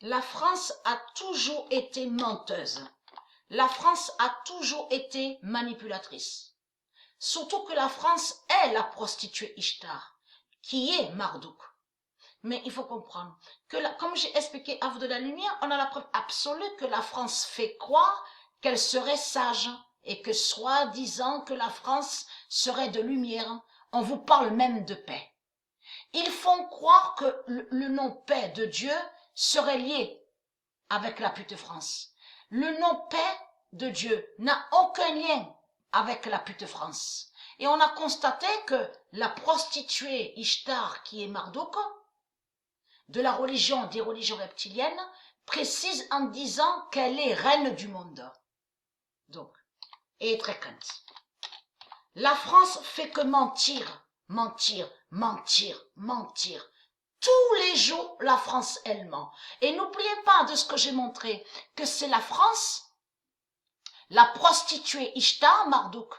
La France a toujours été menteuse. La France a toujours été manipulatrice. Surtout que la France est la prostituée Ishtar, qui est Marduk. Mais il faut comprendre que, comme j'ai expliqué à vous de la lumière, on a la preuve absolue que la France fait croire qu'elle serait sage et que soi-disant que la France serait de lumière. On vous parle même de paix. Ils font croire que le nom paix de Dieu serait lié avec la pute France. Le nom paix de Dieu n'a aucun lien avec la pute France. Et on a constaté que la prostituée Ishtar, qui est Marduk, de la religion des religions reptiliennes, précise en disant qu'elle est reine du monde. Donc, et très crainte. La France fait que mentir, mentir, mentir, mentir. Tous les jours, la France, elle ment. Et n'oubliez pas de ce que j'ai montré, que c'est la France, la prostituée Ishtar Marduk,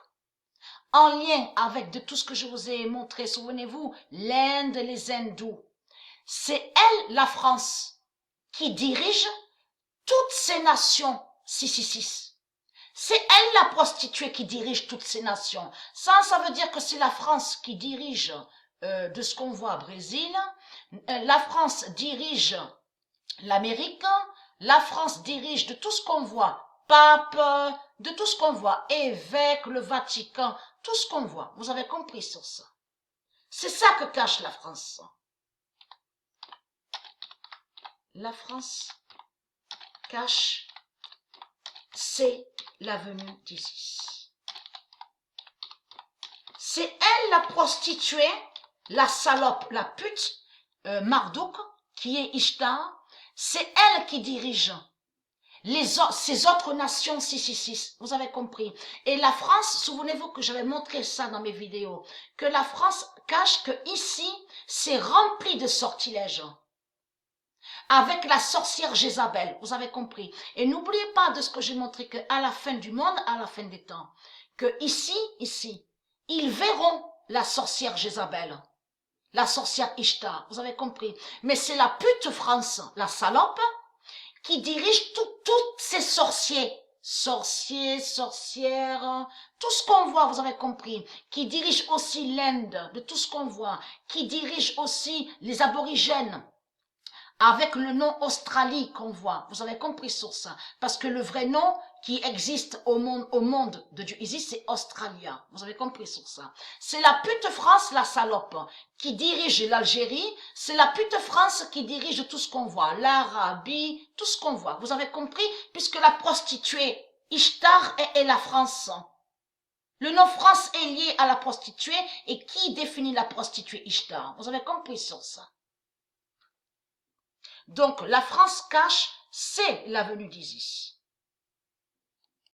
en lien avec de tout ce que je vous ai montré, souvenez-vous, l'Inde, les hindous. C'est elle, la France, qui dirige toutes ces nations 666. C'est elle la prostituée qui dirige toutes ces nations. Ça veut dire que c'est la France qui dirige de ce qu'on voit au Brésil. La France dirige l'Amérique. La France dirige de tout ce qu'on voit. Pape, de tout ce qu'on voit. Évêque, le Vatican, tout ce qu'on voit. Vous avez compris sur ça. C'est ça que cache la France. La France cache, c'est la venue d'Isis. C'est elle la prostituée, la salope, la pute, Marduk, qui est Ishtar. C'est elle qui dirige ces autres nations 666. Vous avez compris. Et la France, souvenez-vous que j'avais montré ça dans mes vidéos, que la France cache que ici, c'est rempli de sortilèges. Avec la sorcière Jézabel, vous avez compris. Et n'oubliez pas de ce que j'ai montré, qu'à la fin du monde, à la fin des temps, que ici, ils verront la sorcière Jézabel, la sorcière Ishtar, vous avez compris. Mais c'est la pute France, la salope, qui dirige toutes ces sorciers, sorcières, tout ce qu'on voit, vous avez compris, qui dirige aussi l'Inde, de tout ce qu'on voit, qui dirige aussi les aborigènes, avec le nom Australie qu'on voit. Vous avez compris sur ça. Parce que le vrai nom qui existe au monde de Dieu Isis, c'est Australia. Vous avez compris sur ça. C'est la pute France, la salope, qui dirige l'Algérie. C'est la pute France qui dirige tout ce qu'on voit. L'Arabie, tout ce qu'on voit. Vous avez compris? Puisque la prostituée Ishtar est la France. Le nom France est lié à la prostituée. Et qui définit la prostituée Ishtar? Vous avez compris sur ça. Donc, la France cache, c'est la venue d'Isis.